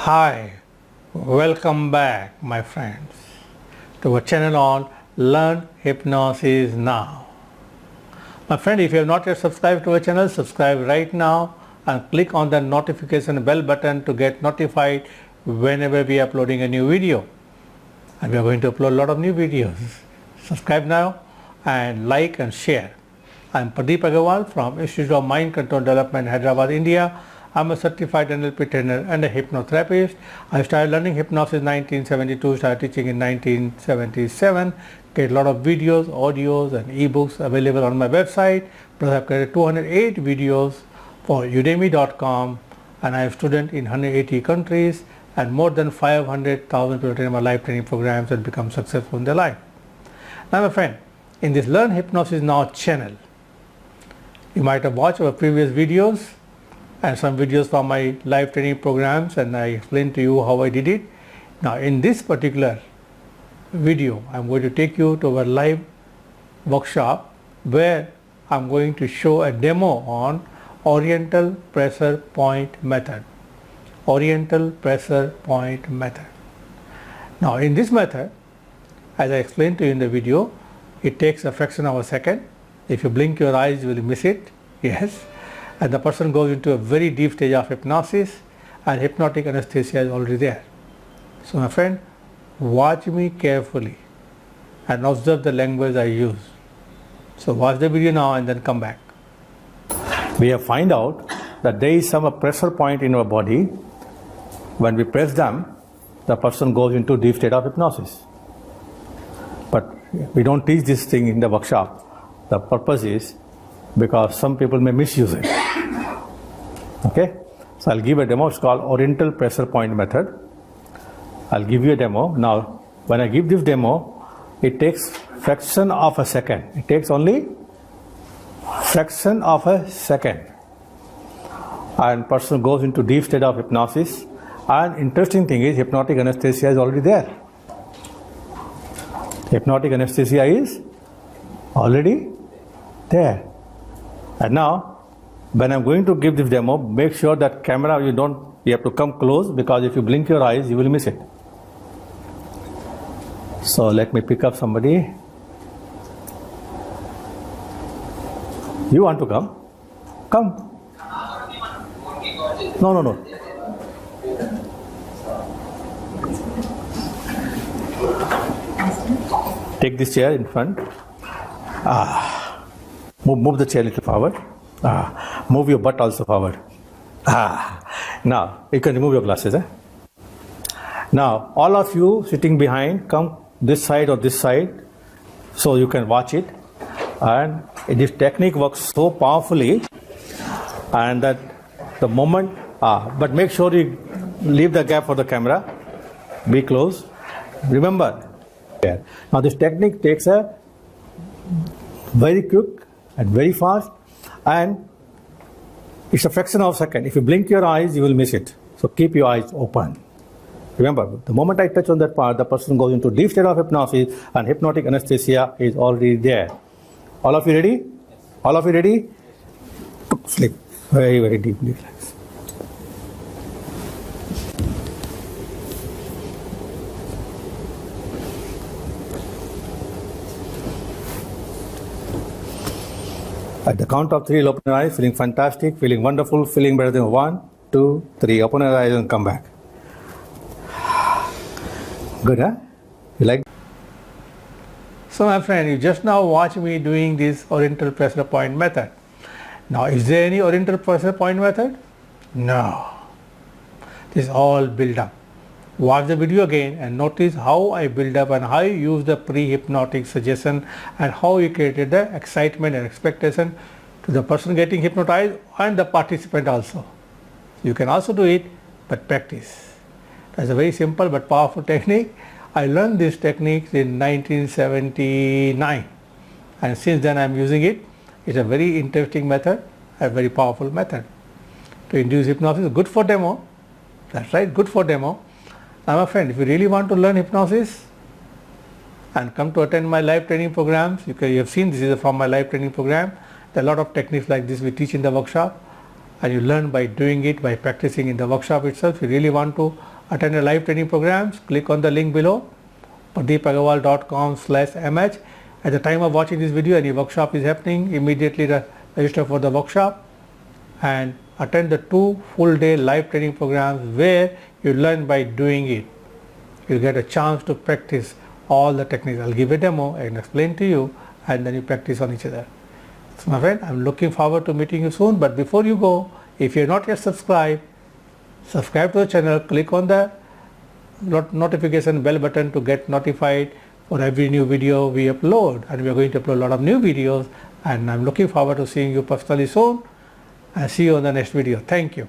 Hi, welcome back my friends to our channel on Learn Hypnosis Now. My friend, if you have not yet subscribed to our channel, subscribe right now and click on the notification bell button to get notified whenever we are uploading a new video. And we are going to upload a lot of new videos. Subscribe now and like and share. I am Pradeep Aggarwal from Institute of Mind Control Development, Hyderabad, India. I am a certified NLP trainer and a hypnotherapist. I started learning hypnosis in 1972, started teaching in 1977. Get a lot of videos, audios and ebooks available on my website. Plus I have created 208 videos for udemy.com and I have students in 180 countries and more than 500,000 people attend my live training programs and become successful in their life. Now my friend, in this Learn Hypnosis Now channel, you might have watched our previous videos and some videos from my live training programs, and I explained to you how I did it. Now in this particular video, I'm going to take you to our live workshop where I'm going to show a demo on Oriental pressure point method. Oriental pressure point method. Now in this method, as I explained to you in the video, it takes a fraction of a second. If you blink your eyes, you will miss it. Yes. And the person goes into a very deep stage of hypnosis and hypnotic anesthesia is already there. So my friend, watch me carefully and observe the language I use. So watch the video now and then come back. We have find out that there is some pressure point in our body. When we press them, the person goes into deep state of hypnosis. But we don't teach this thing in the workshop. The purpose is because some people may misuse it. Okay, so I'll give a demo. It's called Oriental pressure point method. I'll give you a demo. Now when I give this demo, it takes fraction of a second. It takes only fraction of a second and person goes into deep state of hypnosis. And interesting thing is hypnotic anesthesia is already there. Hypnotic anesthesia is already there. And now when I'm going to give this demo, make sure that camera you have to come close, because if you blink your eyes you will miss it. So let me pick up somebody. You want to come? Come. No. Take this chair in front. Move the chair a little forward. Move your butt also forward. Now you can remove your glasses. Now all of you sitting behind, come this side or this side so you can watch it. And this technique works so powerfully, and that the moment but make sure you leave the gap for the camera. Be close. Remember, now this technique takes a very quick and very fast, and it's a fraction of a second. If you blink your eyes, you will miss it. So keep your eyes open. Remember, the moment I touch on that part, the person goes into deep state of hypnosis and hypnotic anesthesia is already there. All of you ready? All of you ready? Sleep. Very, very deeply relax. At the count of 3, you'll open your eyes, feeling fantastic, feeling wonderful, feeling better than 1, 2, 3. Open your eyes and come back. Good, huh? You like? So my friend, you just now watch me doing this Oriental pressure point method. Now is there any Oriental pressure point method? No. This is all built up. Watch the video again and notice how I build up and how you use the pre-hypnotic suggestion and how you created the excitement and expectation to the person getting hypnotized and the participant also. You can also do it, but practice. That's a very simple but powerful technique. I learned this technique in 1979 and since then I'm using it. It's a very interesting method, a very powerful method to induce hypnosis. Good for demo. That's right, good for demo. Now my friend, if you really want to learn hypnosis and come to attend my live training programs, you have seen this is from my live training program. There are a lot of techniques like this we teach in the workshop. and you learn by doing it, by practicing in the workshop itself. If you really want to attend a live training programs, click on the link below, pradeepaggarwal.com/mh. At the time of watching this video, any workshop is happening, immediately register for the workshop and attend the 2 full day live training programs where you learn by doing it. You get a chance to practice all the techniques. I'll give a demo and explain to you, and then you practice on each other. So my friend, I'm looking forward to meeting you soon, but before you go, if you're not yet subscribed, subscribe to the channel, click on the notification bell button to get notified for every new video we upload. And we are going to upload a lot of new videos, and I'm looking forward to seeing you personally soon, and see you on the next video. Thank you.